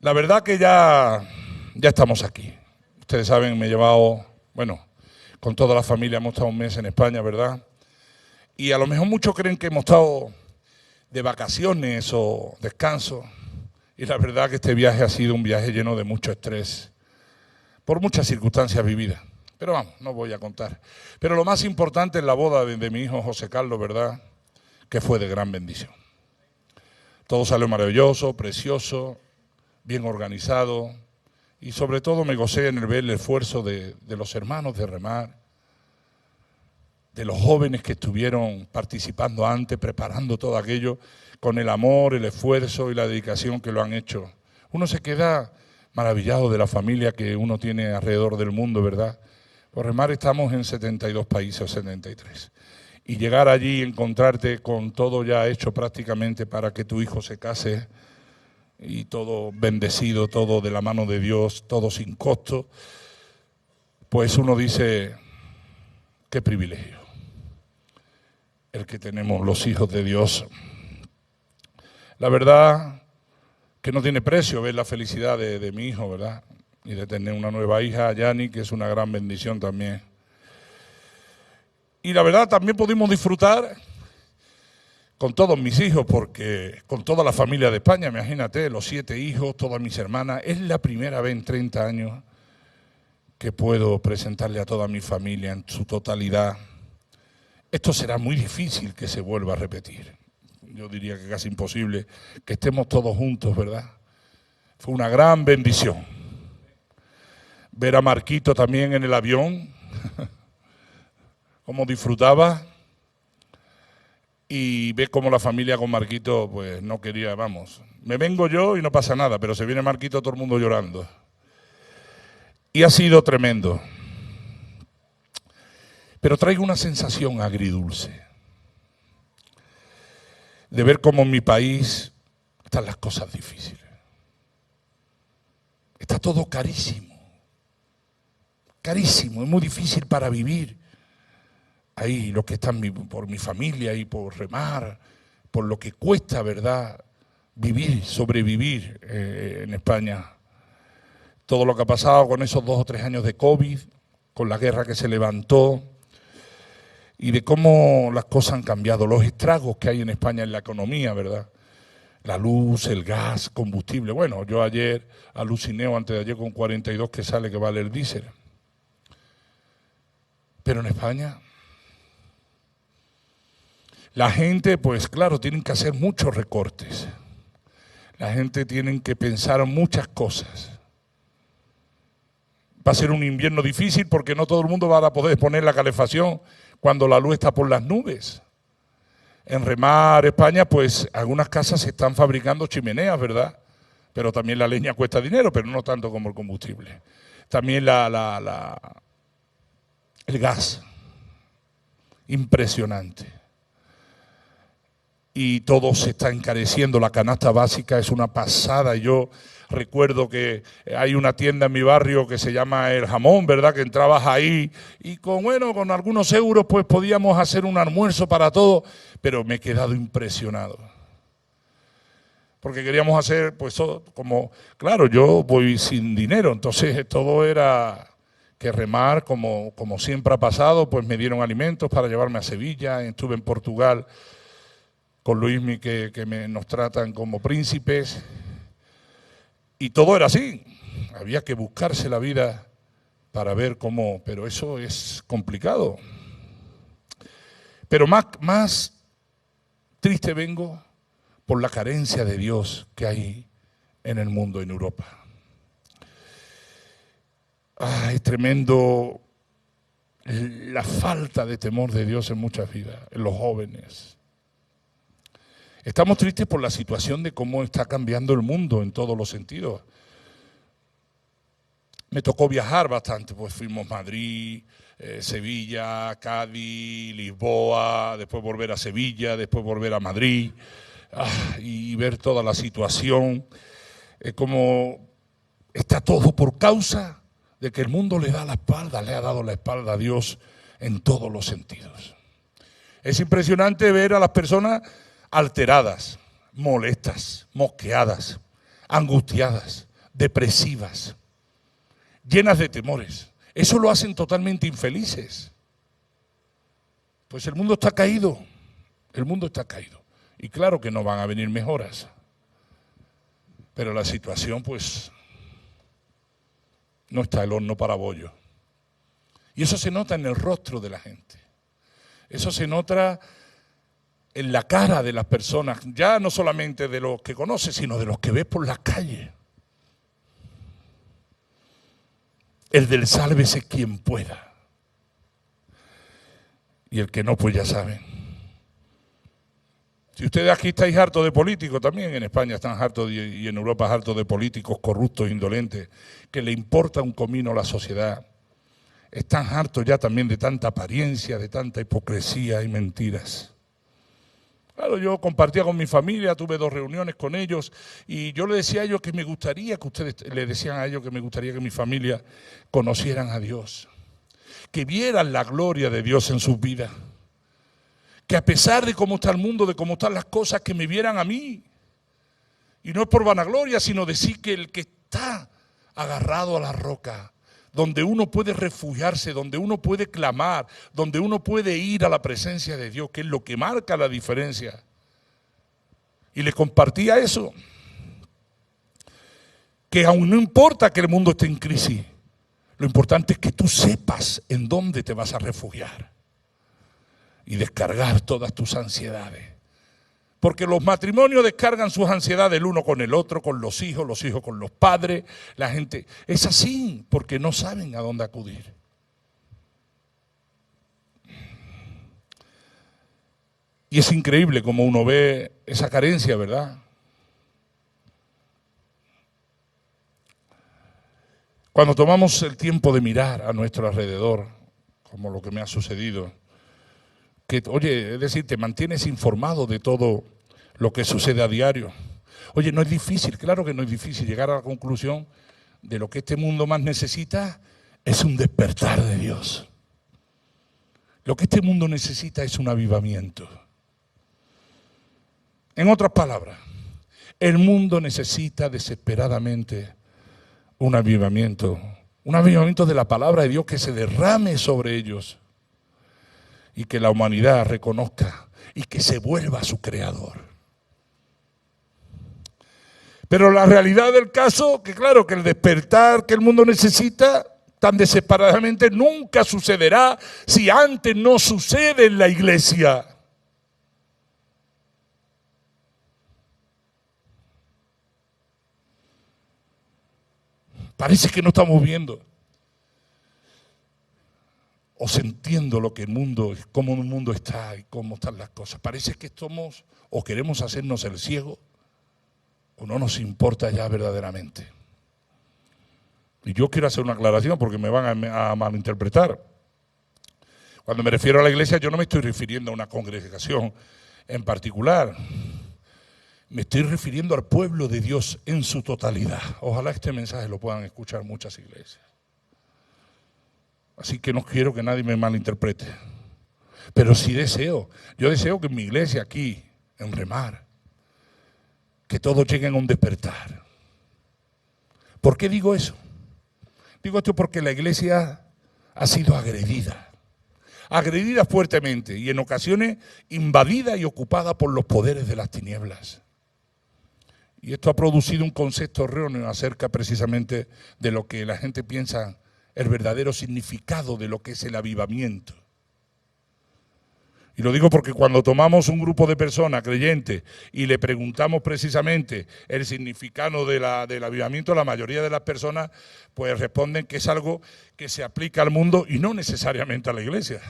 La verdad que ya estamos aquí. Ustedes saben, me he llevado, bueno, con toda la familia hemos estado un mes en España, ¿verdad? Y a lo mejor muchos creen que hemos estado de vacaciones o descanso. Y la verdad que este viaje ha sido un viaje lleno de mucho estrés, por muchas circunstancias vividas. Pero vamos, no voy a contar. Pero lo más importante es la boda de mi hijo José Carlos, ¿verdad? Que fue de gran bendición. Todo salió maravilloso, precioso, bien organizado, y sobre todo me gocé en el ver el esfuerzo de los hermanos de Remar, de los jóvenes que estuvieron participando antes, preparando todo aquello, con el amor, el esfuerzo y la dedicación que lo han hecho. Uno se queda maravillado de la familia que uno tiene alrededor del mundo, ¿verdad? Por Remar estamos en 72 países o 73. Y llegar allí y encontrarte con todo ya hecho prácticamente para que tu hijo se case, y todo bendecido, todo de la mano de Dios, todo sin costo, pues uno dice, qué privilegio el que tenemos los hijos de Dios. La verdad que no tiene precio ver la felicidad de mi hijo, ¿verdad? Y de tener una nueva hija, Yani, que es una gran bendición también. Y la verdad también pudimos disfrutar con todos mis hijos, porque con toda la familia de España, imagínate, los 7 hijos, todas mis hermanas. Es la primera vez en 30 años que puedo presentarle a toda mi familia en su totalidad. Esto será muy difícil que se vuelva a repetir. Yo diría que casi imposible que estemos todos juntos, ¿verdad? Fue una gran bendición. Ver a Marquito también en el avión, cómo disfrutaba. Y ve cómo la familia con Marquito pues no quería, vamos, me vengo yo y no pasa nada, pero se viene Marquito, todo el mundo llorando. Y ha sido tremendo. Pero traigo una sensación agridulce de ver cómo en mi país están las cosas difíciles. Está todo carísimo, carísimo, es muy difícil para vivir. Ahí los que están por mi familia y por Remar, por lo que cuesta, ¿verdad?, vivir, sobrevivir en España. Todo lo que ha pasado con esos 2 o 3 años de COVID, con la guerra que se levantó, y de cómo las cosas han cambiado, los estragos que hay en España en la economía, ¿verdad? La luz, el gas, combustible. Bueno, yo ayer aluciné, o antes de ayer, con 42 que sale que vale el diésel. Pero en España la gente, pues claro, tienen que hacer muchos recortes. La gente tiene que pensar muchas cosas. Va a ser un invierno difícil porque no todo el mundo va a poder poner la calefacción cuando la luz está por las nubes. En Remar, España, pues algunas casas se están fabricando chimeneas, ¿verdad? Pero también la leña cuesta dinero, pero no tanto como el combustible. También el gas. Impresionante. Y todo se está encareciendo, la canasta básica es una pasada. Yo recuerdo que hay una tienda en mi barrio que se llama El Jamón, ¿verdad?, que entrabas ahí y con algunos euros pues podíamos hacer un almuerzo para todos, pero me he quedado impresionado. Porque queríamos hacer, pues, como, claro, yo voy sin dinero, entonces todo era que Remar, como siempre ha pasado, pues me dieron alimentos para llevarme a Sevilla, estuve en Portugal con Luismi, que nos tratan como príncipes, y todo era así. Había que buscarse la vida para ver cómo, pero eso es complicado. Pero más triste vengo por la carencia de Dios que hay en el mundo, en Europa. Es tremendo la falta de temor de Dios en muchas vidas, en los jóvenes. Estamos tristes por la situación de cómo está cambiando el mundo en todos los sentidos. Me tocó viajar bastante, pues fuimos a Madrid, Sevilla, Cádiz, Lisboa, después volver a Sevilla, después volver a Madrid, y ver toda la situación, como está todo por causa de que el mundo le da la espalda, le ha dado la espalda a Dios en todos los sentidos. Es impresionante ver a las personas alteradas, molestas, mosqueadas, angustiadas, depresivas, llenas de temores. Eso lo hacen totalmente infelices. Pues el mundo está caído, el mundo está caído. Y claro que no van a venir mejoras. Pero la situación, pues, no está el horno para bollo. Y eso se nota en el rostro de la gente. Eso se nota en la cara de las personas, ya no solamente de los que conoces, sino de los que ves por la calle. El del sálvese quien pueda. Y el que no, pues ya saben. Si ustedes aquí estáis hartos de políticos, también en España están hartos y en Europa hartos de políticos corruptos, indolentes, que le importa un comino a la sociedad. Están hartos ya también de tanta apariencia, de tanta hipocresía y mentiras. Claro, yo compartía con mi familia, tuve 2 reuniones con ellos y yo les decía a ellos que me gustaría que ustedes, le decían a ellos que me gustaría que mi familia conocieran a Dios, que vieran la gloria de Dios en sus vidas, que a pesar de cómo está el mundo, de cómo están las cosas, que me vieran a mí. Y no es por vanagloria, sino decir que el que está agarrado a la roca, donde uno puede refugiarse, donde uno puede clamar, donde uno puede ir a la presencia de Dios, que es lo que marca la diferencia. Y le compartía eso, que aún no importa que el mundo esté en crisis, lo importante es que tú sepas en dónde te vas a refugiar y descargar todas tus ansiedades. Porque los matrimonios descargan sus ansiedades el uno con el otro, con los hijos con los padres, la gente. Es así, porque no saben a dónde acudir. Y es increíble como uno ve esa carencia, ¿verdad? Cuando tomamos el tiempo de mirar a nuestro alrededor, como lo que me ha sucedido, que, oye, es decir, te mantienes informado de todo lo que sucede a diario. Oye, no es difícil, claro que no es difícil llegar a la conclusión de lo que este mundo más necesita es un despertar de Dios. Lo que este mundo necesita es un avivamiento. En otras palabras, el mundo necesita desesperadamente un avivamiento de la palabra de Dios que se derrame sobre ellos y que la humanidad reconozca y que se vuelva a su creador. Pero la realidad del caso, que claro, que el despertar que el mundo necesita tan desesperadamente nunca sucederá si antes no sucede en la iglesia. Parece que no estamos viendo o sintiendo lo que el mundo, cómo el mundo está y cómo están las cosas. Parece que estamos o queremos hacernos el ciego o no nos importa ya verdaderamente. Y yo quiero hacer una aclaración porque me van a malinterpretar. Cuando me refiero a la iglesia, yo no me estoy refiriendo a una congregación en particular. Me estoy refiriendo al pueblo de Dios en su totalidad. Ojalá este mensaje lo puedan escuchar muchas iglesias. Así que no quiero que nadie me malinterprete. Pero sí deseo, yo deseo que en mi iglesia aquí, en Remar, que todos lleguen a un despertar. ¿Por qué digo eso? Digo esto porque la iglesia ha sido agredida fuertemente y en ocasiones invadida y ocupada por los poderes de las tinieblas. Y esto ha producido un concepto erróneo acerca precisamente de lo que la gente piensa el verdadero significado de lo que es el avivamiento. Y lo digo porque cuando tomamos un grupo de personas creyentes y le preguntamos precisamente el significado del avivamiento, la mayoría de las personas pues responden que es algo que se aplica al mundo y no necesariamente a la iglesia.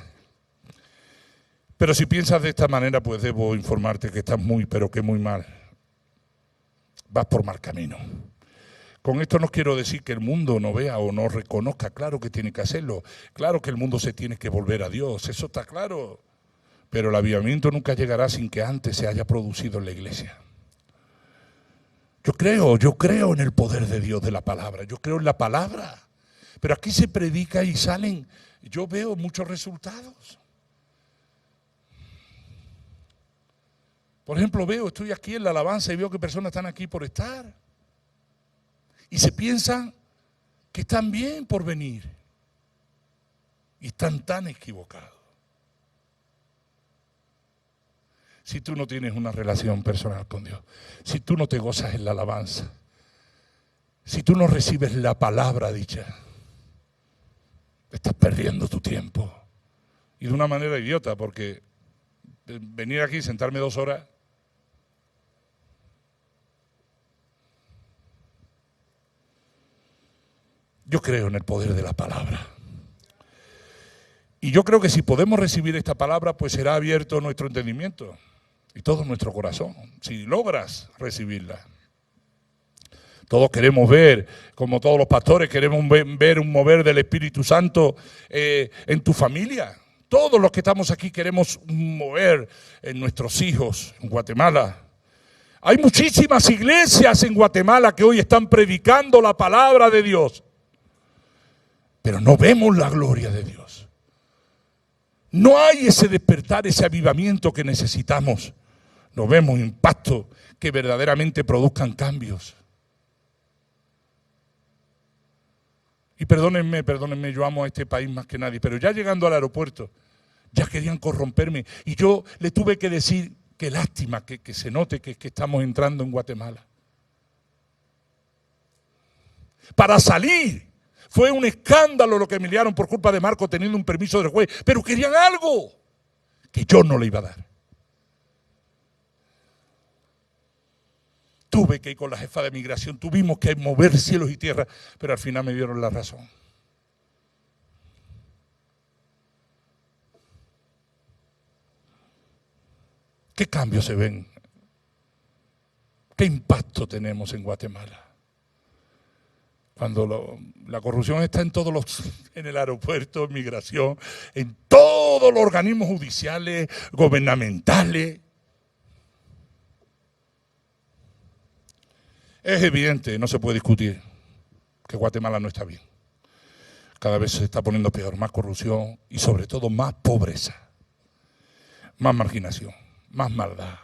Pero si piensas de esta manera, pues debo informarte que estás pero que muy mal. Vas por mal camino. Con esto no quiero decir que el mundo no vea o no reconozca, claro que tiene que hacerlo, claro que el mundo se tiene que volver a Dios, eso está claro. Pero el avivamiento nunca llegará sin que antes se haya producido en la iglesia. Yo creo en el poder de Dios de la palabra, yo creo en la palabra. Pero aquí se predica y salen, yo veo muchos resultados. Por ejemplo, estoy aquí en la alabanza y veo que personas están aquí por estar. y se piensan que están bien por venir. Y están tan equivocados. Si tú no tienes una relación personal con Dios, si tú no te gozas en la alabanza, si tú no recibes la palabra dicha, estás perdiendo tu tiempo. Y de una manera idiota, porque venir aquí y sentarme 2 horas, yo creo en el poder de la palabra. Y yo creo que si podemos recibir esta palabra, pues será abierto nuestro entendimiento y todo nuestro corazón, si logras recibirla. Todos queremos ver, como todos los pastores, queremos ver un mover del Espíritu Santo en tu familia. Todos los que estamos aquí queremos mover en nuestros hijos, en Guatemala. Hay muchísimas iglesias en Guatemala que hoy están predicando la palabra de Dios, pero no vemos la gloria de Dios. No hay ese despertar, ese avivamiento que necesitamos. No vemos impactos que verdaderamente produzcan cambios. Y perdónenme, yo amo a este país más que nadie, pero ya llegando al aeropuerto, ya querían corromperme. Y yo le tuve que decir, qué lástima que se note que estamos entrando en Guatemala. Para salir, fue un escándalo lo que me liaron por culpa de Marco teniendo un permiso del juez, pero querían algo que yo no le iba a dar. Tuve que ir con la jefa de migración, tuvimos que mover cielos y tierras, pero al final me dieron la razón. ¿Qué cambios se ven? ¿Qué impacto tenemos en Guatemala? Cuando la corrupción está en el aeropuerto, en migración, en todos los organismos judiciales, gubernamentales. Es evidente, no se puede discutir, que Guatemala no está bien. Cada vez se está poniendo peor, más corrupción y sobre todo más pobreza, más marginación, más maldad.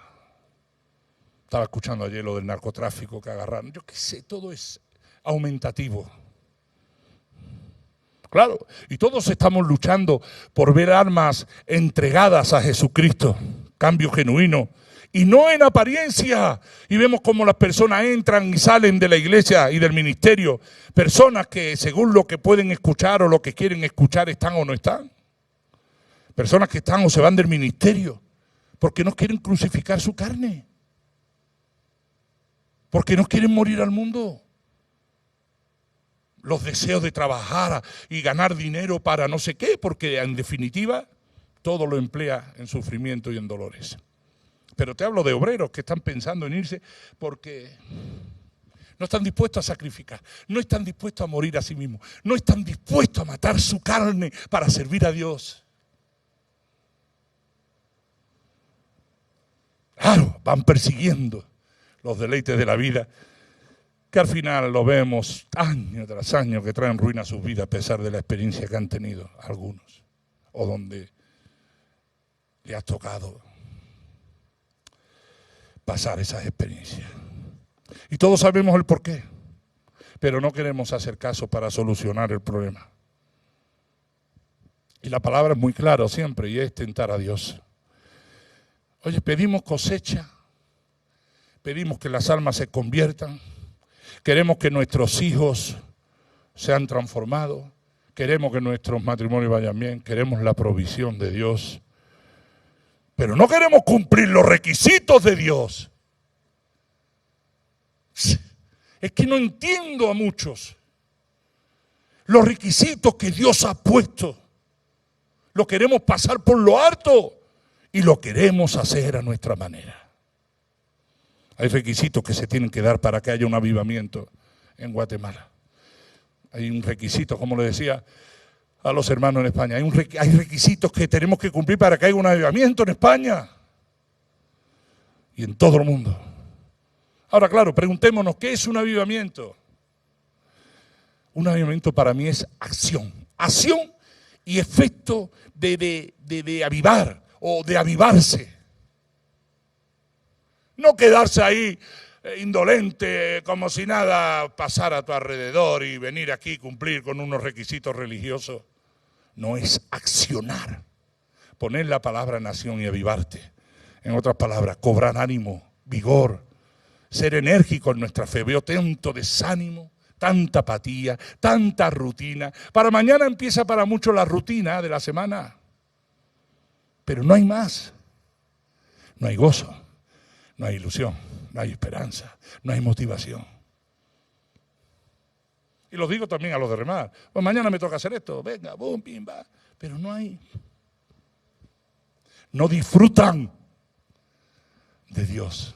Estaba escuchando ayer lo del narcotráfico que agarraron. Yo qué sé, todo es aumentativo. Claro, y todos estamos luchando por ver almas entregadas a Jesucristo, cambio genuino. Y no en apariencia. Y vemos cómo las personas entran y salen de la iglesia y del ministerio. Personas que según lo que pueden escuchar o lo que quieren escuchar están o no están. Personas que están o se van del ministerio porque no quieren crucificar su carne. Porque no quieren morir al mundo. Los deseos de trabajar y ganar dinero para no sé qué, porque en definitiva todo lo emplea en sufrimiento y en dolores. Pero te hablo de obreros que están pensando en irse porque no están dispuestos a sacrificar, no están dispuestos a morir a sí mismos, no están dispuestos a matar su carne para servir a Dios. Claro, van persiguiendo los deleites de la vida, que al final lo vemos año tras año que traen ruina a sus vidas a pesar de la experiencia que han tenido algunos, o donde le ha tocado pasar esas experiencias. Y todos sabemos el porqué, pero no queremos hacer caso para solucionar el problema. Y la palabra es muy clara siempre, y es tentar a Dios. Oye, pedimos cosecha, pedimos que las almas se conviertan, queremos que nuestros hijos sean transformados, queremos que nuestros matrimonios vayan bien, queremos la provisión de Dios, pero no queremos cumplir los requisitos de Dios. Es que no entiendo a muchos los requisitos que Dios ha puesto. Lo queremos pasar por lo alto y lo queremos hacer a nuestra manera. Hay requisitos que se tienen que dar para que haya un avivamiento en Guatemala. Hay un requisito, como le decía a los hermanos en España, hay requisitos que tenemos que cumplir para que haya un avivamiento en España y en todo el mundo. Ahora, claro, preguntémonos, ¿qué es un avivamiento? Un avivamiento para mí es acción y efecto de avivar o de avivarse. No quedarse ahí indolente, como si nada pasara a tu alrededor y venir aquí cumplir con unos requisitos religiosos. No, es accionar, poner la palabra nación y avivarte. En otras palabras, cobrar ánimo, vigor, ser enérgico en nuestra fe. Veo tanto desánimo, tanta apatía, tanta rutina. Para mañana empieza para muchos la rutina de la semana, pero no hay más. No hay gozo, no hay ilusión, no hay esperanza, no hay motivación. Y lo digo también a los de remar. Pues mañana me toca hacer esto, venga, boom, pim, va. Pero no hay. No disfrutan de Dios.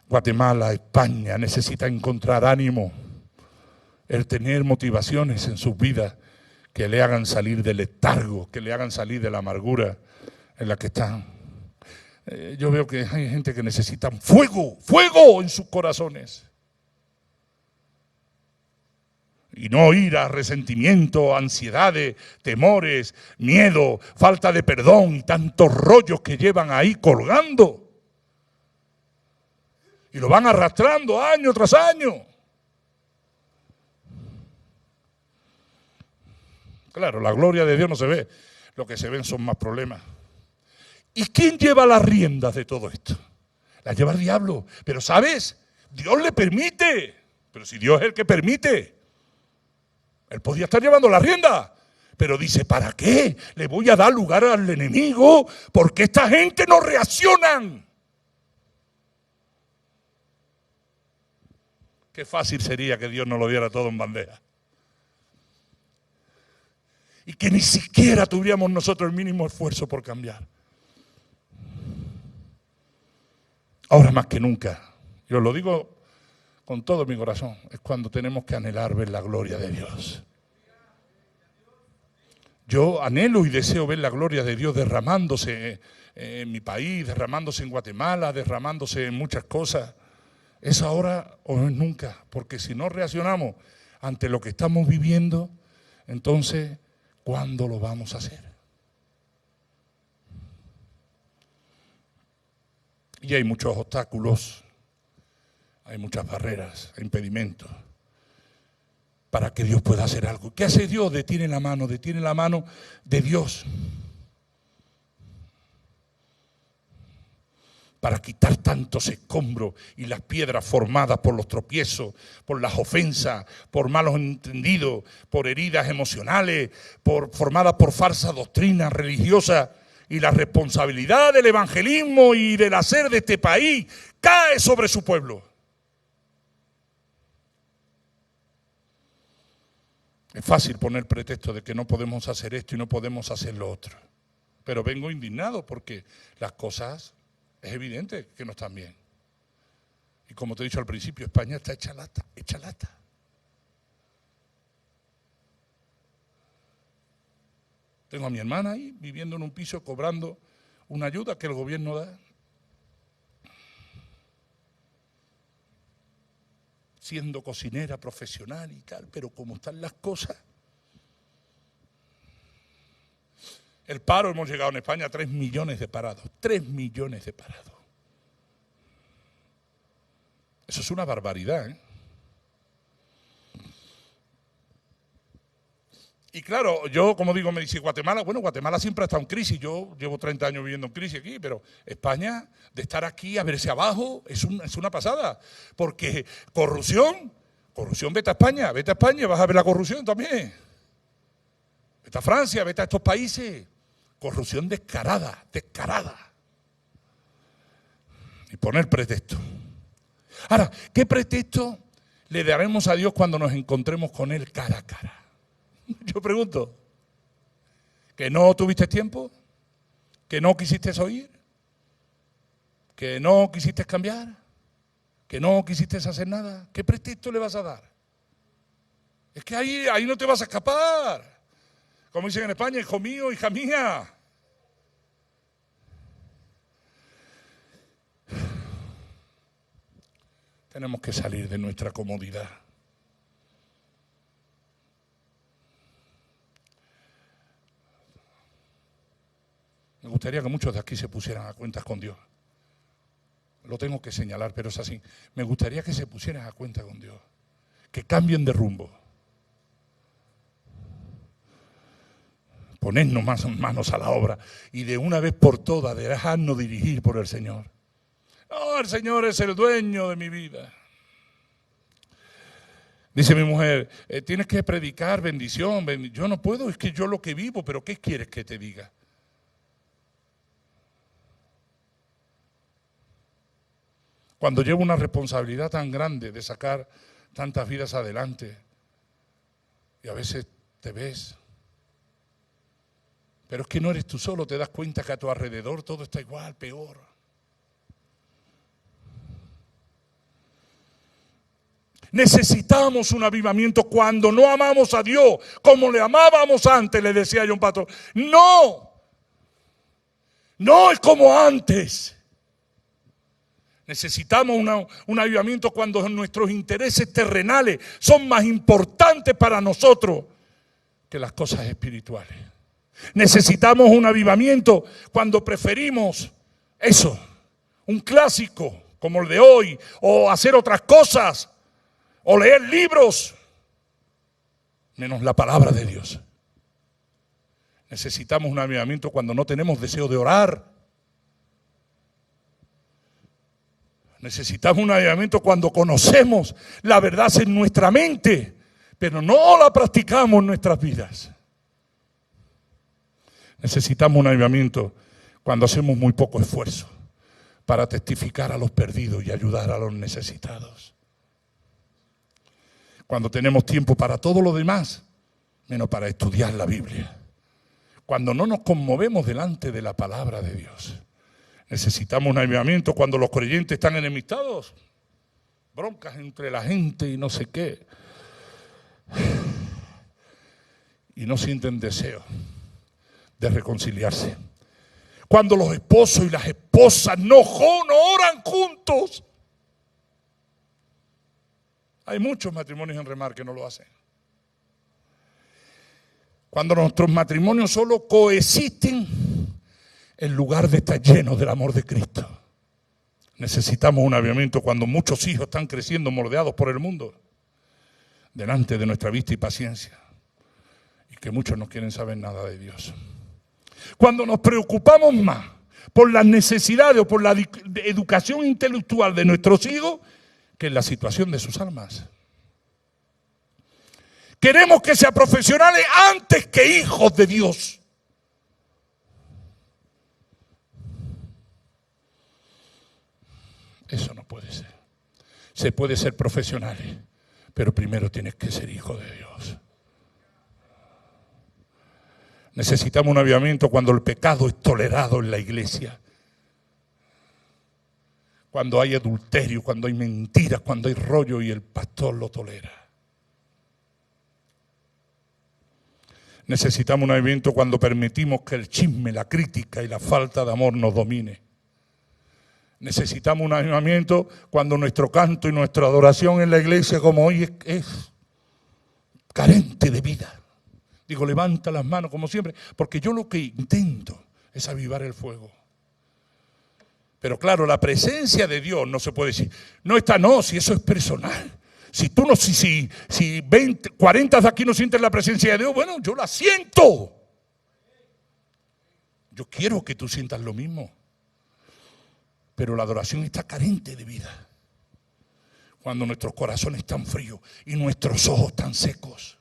Guatemala, España necesita encontrar ánimo, el tener motivaciones en sus vidas que le hagan salir del letargo, que le hagan salir de la amargura en la que están. Yo veo que hay gente que necesita fuego, fuego en sus corazones. Y no ira, resentimiento, ansiedades, temores, miedo, falta de perdón y tantos rollos que llevan ahí colgando. Y lo van arrastrando año tras año. Claro, la gloria de Dios no se ve. Lo que se ven son más problemas. ¿Y quién lleva las riendas de todo esto? Las lleva el diablo. Pero ¿sabes? Dios le permite. Pero si Dios es el que permite, él podía estar llevando la rienda. Pero dice, ¿para qué le voy a dar lugar al enemigo? Porque esta gente no reaccionan. Qué fácil sería que Dios nos lo diera todo en bandeja. Y que ni siquiera tuviéramos nosotros el mínimo esfuerzo por cambiar. Ahora más que nunca, yo lo digo con todo mi corazón, es cuando tenemos que anhelar ver la gloria de Dios. Yo anhelo y deseo ver la gloria de Dios derramándose en mi país, derramándose en Guatemala, derramándose en muchas cosas. Es ahora o no es nunca, porque si no reaccionamos ante lo que estamos viviendo, entonces, ¿cuándo lo vamos a hacer? Y hay muchos obstáculos, hay muchas barreras, impedimentos para que Dios pueda hacer algo. ¿Qué hace Dios? Detiene la mano de Dios para quitar tantos escombros y las piedras formadas por los tropiezos, por las ofensas, por malos entendidos, por heridas emocionales, formadas por falsas doctrinas religiosas. Y la responsabilidad del evangelismo y del hacer de este país cae sobre su pueblo. Es fácil poner pretexto de que no podemos hacer esto y no podemos hacer lo otro. Pero vengo indignado porque las cosas es evidente que no están bien. Y como te he dicho al principio, España está hecha lata, hecha lata. Tengo a mi hermana ahí viviendo en un piso cobrando una ayuda que el gobierno da. Siendo cocinera profesional y tal, pero como están las cosas. El paro, hemos llegado en España a 3 millones de parados. 3 millones de parados. Eso es una barbaridad, ¿eh? Y claro, yo, como digo, me dice Guatemala, bueno, Guatemala siempre ha estado en crisis, yo llevo 30 años viviendo en crisis aquí, pero España, de estar aquí a verse abajo, es una pasada, porque corrupción, vete a España, vas a ver la corrupción también. Vete a Francia, vete a estos países, corrupción descarada. Y poner pretexto. Ahora, ¿qué pretexto le daremos a Dios cuando nos encontremos con Él cara a cara? Yo pregunto, ¿que no tuviste tiempo? ¿Que no quisiste oír? ¿Que no quisiste cambiar? ¿Que no quisiste hacer nada? ¿Qué pretexto le vas a dar? Es que ahí no te vas a escapar. Como dicen en España, hijo mío, hija mía. Tenemos que salir de nuestra comodidad. Me gustaría que muchos de aquí se pusieran a cuentas con Dios. lo tengo que señalar, pero es así. Me gustaría que se pusieran a cuenta con Dios, que cambien de rumbo. Ponernos manos a la obra y de una vez por todas dejarnos dirigir por el Señor. No, el Señor es el dueño de mi vida. Dice mi mujer, tienes que predicar bendición. Yo no puedo, es que yo lo que vivo, pero ¿qué quieres que te diga? Cuando llevo una responsabilidad tan grande de sacar tantas vidas adelante y a veces te ves, pero es que no eres tú solo, te das cuenta que a tu alrededor todo está igual, peor. Necesitamos un avivamiento cuando no amamos a Dios como le amábamos antes, le decía yo a un pastor. No es como antes. Necesitamos un avivamiento cuando nuestros intereses terrenales son más importantes para nosotros que las cosas espirituales. Necesitamos un avivamiento cuando preferimos eso, un clásico como el de hoy, o hacer otras cosas, o leer libros, menos la palabra de Dios. Necesitamos un avivamiento cuando no tenemos deseo de orar. Necesitamos un avivamiento cuando conocemos la verdad en nuestra mente, pero no la practicamos en nuestras vidas. Necesitamos un avivamiento cuando hacemos muy poco esfuerzo para testificar a los perdidos y ayudar a los necesitados. Cuando tenemos tiempo para todo lo demás, menos para estudiar la Biblia. Cuando no nos conmovemos delante de la palabra de Dios. Necesitamos un avivamiento cuando los creyentes están enemistados. Broncas entre la gente y no sé qué. Y no sienten deseo de reconciliarse. Cuando los esposos y las esposas no oran juntos. Hay muchos matrimonios en Remar que no lo hacen. Cuando nuestros matrimonios solo coexisten en lugar de estar llenos del amor de Cristo. Necesitamos un avivamiento cuando muchos hijos están creciendo moldeados por el mundo delante de nuestra vista y paciencia, y que muchos no quieren saber nada de Dios. Cuando nos preocupamos más por las necesidades o por la educación intelectual de nuestros hijos que en la situación de sus almas. Queremos que sean profesionales antes que hijos de Dios. Eso no puede ser. Se puede ser profesionales, pero primero tienes que ser hijo de Dios. Necesitamos un avivamiento cuando el pecado es tolerado en la iglesia. Cuando hay adulterio, cuando hay mentiras, cuando hay rollo y el pastor lo tolera. Necesitamos un avivamiento cuando permitimos que el chisme, la crítica y la falta de amor nos domine. Necesitamos un avivamiento cuando nuestro canto y nuestra adoración en la iglesia como hoy es carente de vida. Digo, levanta las manos como siempre, porque yo lo que intento es avivar el fuego. Pero claro, la presencia de Dios no se puede decir, si eso es personal. Si tú no, si 20, 40 de aquí no sienten la presencia de Dios, bueno, yo la siento. Yo quiero que tú sientas lo mismo. Pero la adoración está carente de vida. Cuando nuestros corazones están fríos y nuestros ojos están secos.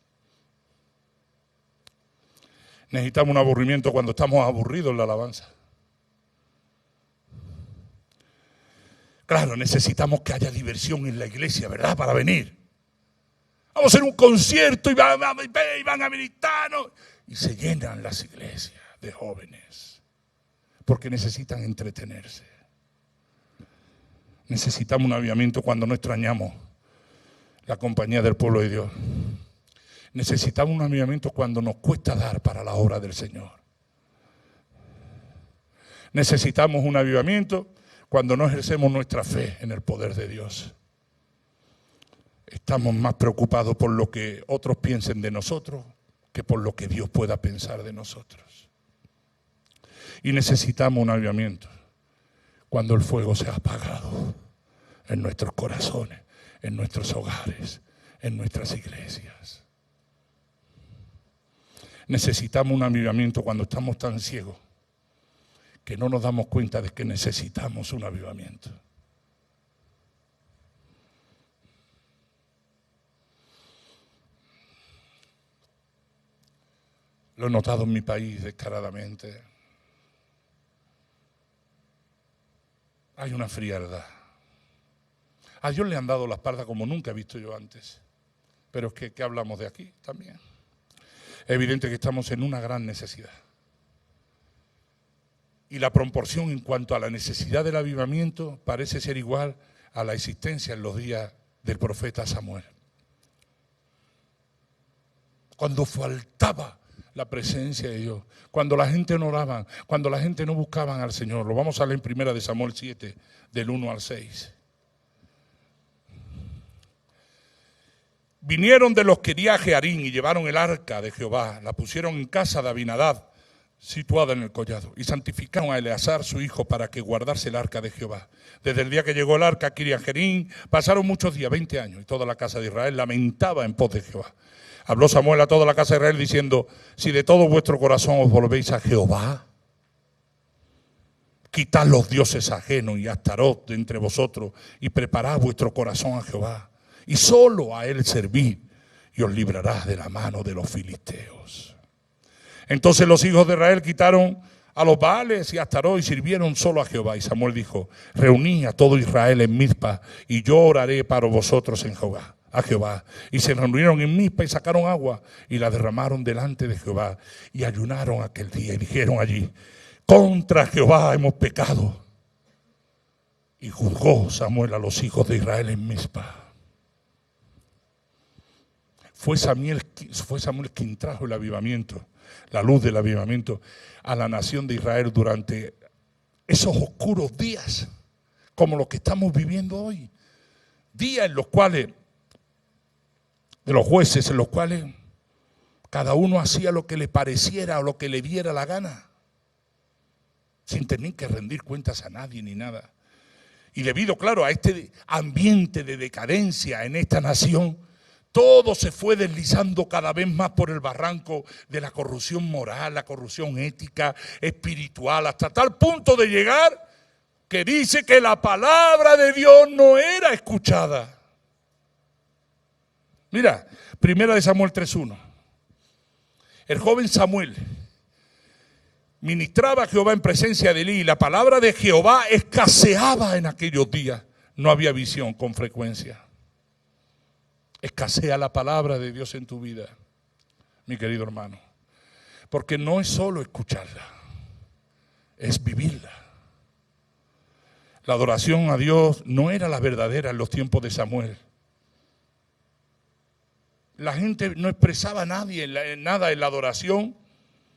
Necesitamos un aburrimiento cuando estamos aburridos en la alabanza. Claro, necesitamos que haya diversión en la iglesia, ¿verdad? Para venir. Vamos a hacer un concierto y van a militar, ¿no? Y se llenan las iglesias de jóvenes porque necesitan entretenerse. Necesitamos un avivamiento cuando no extrañamos la compañía del pueblo de Dios. Necesitamos un avivamiento cuando nos cuesta dar para la obra del Señor. Necesitamos un avivamiento cuando no ejercemos nuestra fe en el poder de Dios. Estamos más preocupados por lo que otros piensen de nosotros que por lo que Dios pueda pensar de nosotros. Y necesitamos un avivamiento cuando el fuego se ha apagado en nuestros corazones, en nuestros hogares, en nuestras iglesias. Necesitamos un avivamiento cuando estamos tan ciegos que no nos damos cuenta de que necesitamos un avivamiento. Lo he notado en mi país descaradamente. Hay una frialdad. A Dios le han dado la espalda como nunca he visto yo antes. Pero es que, ¿qué hablamos de aquí también? Es evidente que estamos en una gran necesidad. Y la proporción en cuanto a la necesidad del avivamiento parece ser igual a la existencia en los días del profeta Samuel. Cuando faltaba la presencia de Dios, cuando la gente no oraba, cuando la gente no buscaba al Señor. Lo vamos a leer en 1 Samuel 7, del 1 al 6. Vinieron de los que iría a Jearín y llevaron el arca de Jehová, la pusieron en casa de Abinadab, situada en el collado, y santificaron a Eleazar su hijo para que guardase el arca de Jehová. Desde el día que llegó el arca a Kiriat-Jearim pasaron muchos días, 20 años, y toda la casa de Israel lamentaba en pos de Jehová. Habló Samuel a toda la casa de Israel diciendo: si de todo vuestro corazón os volvéis a Jehová, quitad los dioses ajenos y Astarot de entre vosotros y preparad vuestro corazón a Jehová, y solo a él servid, y os librará de la mano de los filisteos. Entonces los hijos de Israel quitaron a los Baales y a Astarot y sirvieron solo a Jehová. Y Samuel dijo: reuní a todo Israel en Mizpa, y yo oraré para vosotros en Jehová, a Jehová. Y se reunieron en Mizpa y sacaron agua y la derramaron delante de Jehová, y ayunaron aquel día y dijeron allí: contra Jehová hemos pecado. Y juzgó Samuel a los hijos de Israel en Mizpa. Fue Samuel quien trajo el avivamiento, la luz del avivamiento a la nación de Israel durante esos oscuros días, como los que estamos viviendo hoy. Días en los cuales, de los jueces, en los cuales cada uno hacía lo que le pareciera o lo que le diera la gana, sin tener que rendir cuentas a nadie ni nada. Y debido, claro, a este ambiente de decadencia en esta nación, todo se fue deslizando cada vez más por el barranco de la corrupción moral, la corrupción ética, espiritual, hasta tal punto de llegar que dice que la palabra de Dios no era escuchada. Mira, 1 Samuel 3:1. El joven Samuel ministraba a Jehová en presencia de Elí, y la palabra de Jehová escaseaba en aquellos días. No había visión con frecuencia. Escasea la palabra de Dios en tu vida, mi querido hermano. Porque no es solo escucharla, es vivirla. La adoración a Dios no era la verdadera en los tiempos de Samuel. La gente no expresaba nada en la adoración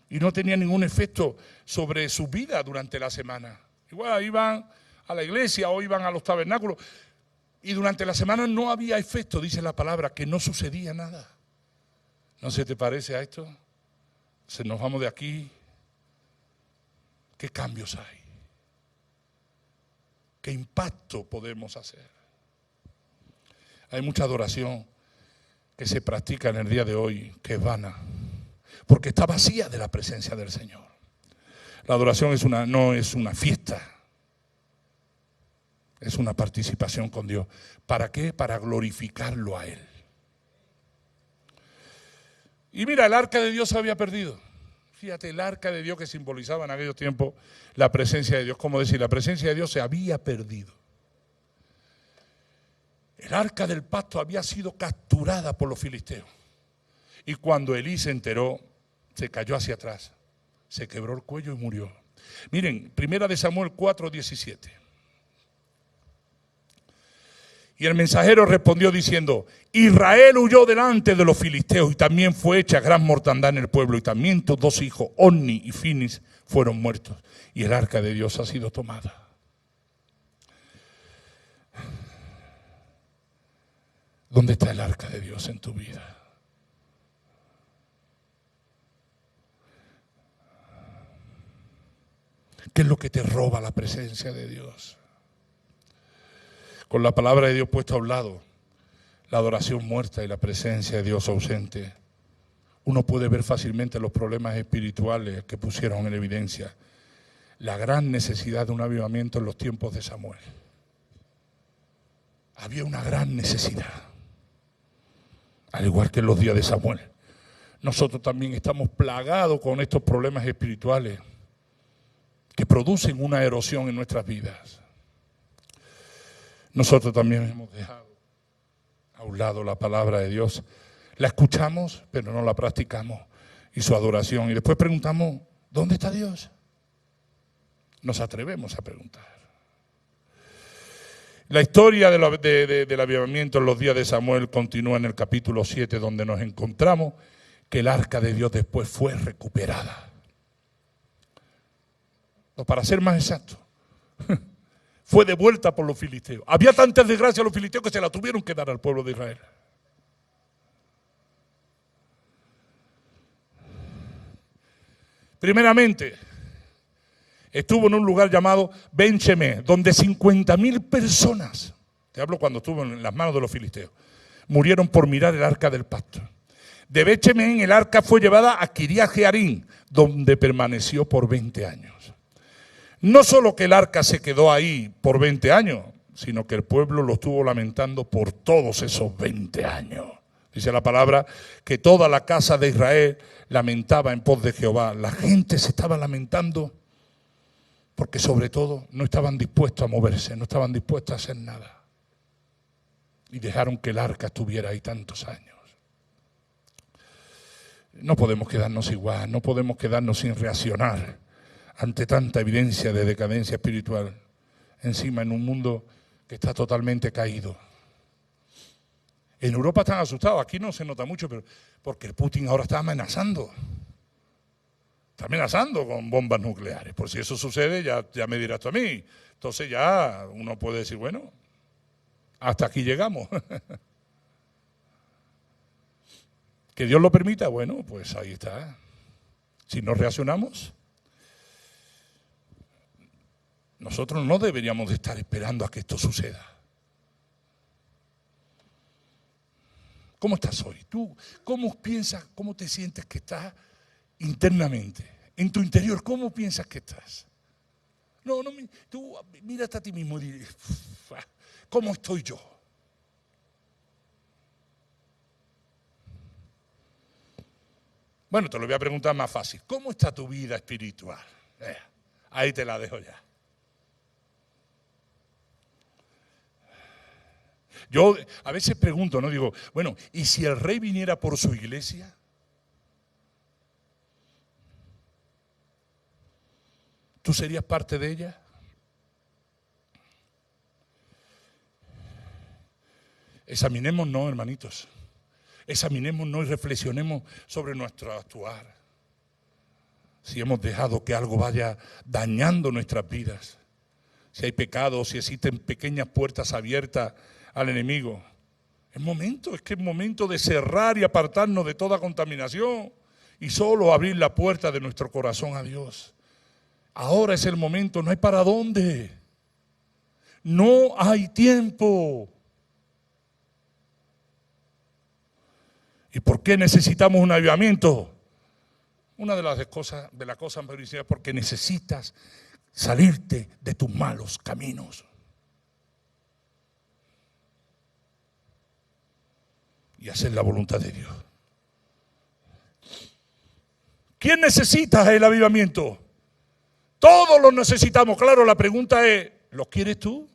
y no tenía ningún efecto sobre su vida durante la semana. Igual iban a la iglesia o iban a los tabernáculos y durante la semana no había efecto, dice la palabra, que no sucedía nada. ¿No se te parece a esto? Si nos vamos de aquí, ¿qué cambios hay? ¿Qué impacto podemos hacer? Hay mucha adoración que se practica en el día de hoy que es vana, porque está vacía de la presencia del Señor. La adoración no es una fiesta, es una participación con Dios. ¿Para qué? Para glorificarlo a Él. Y mira, el arca de Dios se había perdido. Fíjate, el arca de Dios que simbolizaba en aquellos tiempos la presencia de Dios. Como decir, la presencia de Dios se había perdido. El arca del pacto había sido capturada por los filisteos. Y cuando Elí se enteró, se cayó hacia atrás, se quebró el cuello y murió. Miren, 1 Samuel 4:17. Y el mensajero respondió diciendo: Israel huyó delante de los filisteos y también fue hecha gran mortandad en el pueblo, y también tus dos hijos, Ofni y Finis, fueron muertos, y el arca de Dios ha sido tomada. ¿Dónde está el arca de Dios en tu vida? ¿Qué es lo que te roba la presencia de Dios? Con la palabra de Dios puesta a un lado, la adoración muerta y la presencia de Dios ausente, uno puede ver fácilmente los problemas espirituales que pusieron en evidencia la gran necesidad de un avivamiento en los tiempos de Samuel. Había una gran necesidad, al igual que en los días de Samuel. Nosotros también estamos plagados con estos problemas espirituales que producen una erosión en nuestras vidas. Nosotros también hemos dejado a un lado la palabra de Dios. La escuchamos, pero no la practicamos. Y su adoración. Y después preguntamos, ¿dónde está Dios? Nos atrevemos a preguntar. La historia del avivamiento en los días de Samuel continúa en el capítulo 7, donde nos encontramos que el arca de Dios después fue recuperada. O para ser más exacto, fue devuelta por los filisteos. Había tantas desgracias a los filisteos que se la tuvieron que dar al pueblo de Israel. Primeramente, estuvo en un lugar llamado Ben-Shemé, donde 50.000 personas, te hablo cuando estuvo en las manos de los filisteos, murieron por mirar el arca del pacto. De Ben-Shemé el arca fue llevada a Kiriat Jearim, donde permaneció por 20 años. No solo que el arca se quedó ahí por 20 años, sino que el pueblo lo estuvo lamentando por todos esos 20 años. Dice la palabra que toda la casa de Israel lamentaba en pos de Jehová. La gente se estaba lamentando porque sobre todo no estaban dispuestos a moverse, no estaban dispuestos a hacer nada. Y dejaron que el arca estuviera ahí tantos años. No podemos quedarnos igual, no podemos quedarnos sin reaccionar ante tanta evidencia de decadencia espiritual, encima en un mundo que está totalmente caído. En Europa están asustados, aquí no se nota mucho, pero porque el Putin ahora está amenazando. Está amenazando con bombas nucleares. Por si eso sucede, ya me dirás tú a mí. Entonces ya uno puede decir, bueno, hasta aquí llegamos. Que Dios lo permita, bueno, pues ahí está. Si no reaccionamos, nosotros no deberíamos de estar esperando a que esto suceda. ¿Cómo estás hoy? ¿Tú cómo piensas, cómo te sientes que estás internamente? En tu interior, ¿cómo piensas que estás? No, tú mírate a ti mismo y dices, ¿cómo estoy yo? Bueno, te lo voy a preguntar más fácil. ¿Cómo está tu vida espiritual? Ahí te la dejo ya. Yo a veces pregunto, ¿no? Digo, bueno, ¿y si el rey viniera por su iglesia? ¿Tú serías parte de ella? Examinémonos, hermanitos. Examinémonos y reflexionemos sobre nuestro actuar. Si hemos dejado que algo vaya dañando nuestras vidas. Si hay pecados, si existen pequeñas puertas abiertas al enemigo. Es momento de cerrar y apartarnos de toda contaminación y solo abrir la puerta de nuestro corazón a Dios. Ahora es el momento, no hay para dónde. No hay tiempo. ¿Y por qué necesitamos un avivamiento? Una de las cosas más principales es porque necesitas salirte de tus malos caminos. Y hacer la voluntad de Dios. ¿Quién necesita el avivamiento? Todos los necesitamos. Claro, la pregunta es, ¿los quieres tú?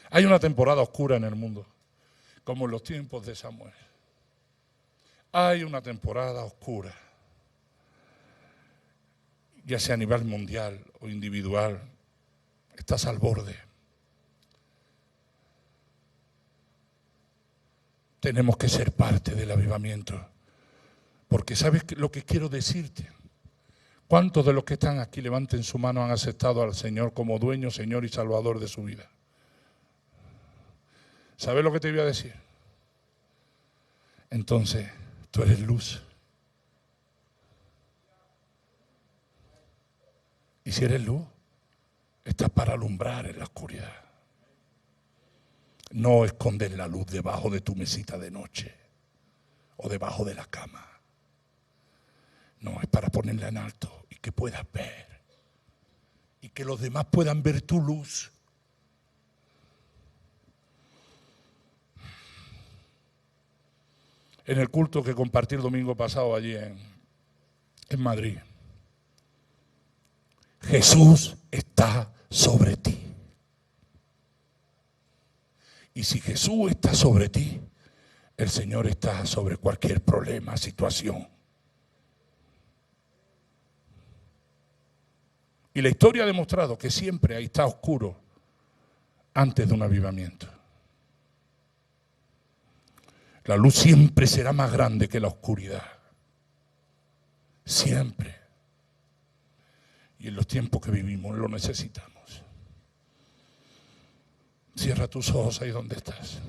Hay una temporada oscura en el mundo, como en los tiempos de Samuel. Hay una temporada oscura, ya sea a nivel mundial o individual. Estás al borde. Tenemos que ser parte del avivamiento. Porque ¿sabes lo que quiero decirte? ¿Cuántos de los que están aquí, levanten su mano, han aceptado al Señor como dueño, Señor y Salvador de su vida? ¿Sabes lo que te voy a decir? Entonces, tú eres luz. Y si eres luz, estás para alumbrar en la oscuridad. No escondes la luz debajo de tu mesita de noche o debajo de la cama. No, es para ponerla en alto y que puedas ver. Y que los demás puedan ver tu luz. En el culto que compartí el domingo pasado allí en Madrid, Jesús está sobre ti. Y si Jesús está sobre ti, el Señor está sobre cualquier problema, situación. Y la historia ha demostrado que siempre ahí está oscuro antes de un avivamiento. La luz siempre será más grande que la oscuridad. Siempre. Y en los tiempos que vivimos lo necesitamos. Cierra tus ojos ahí donde estás.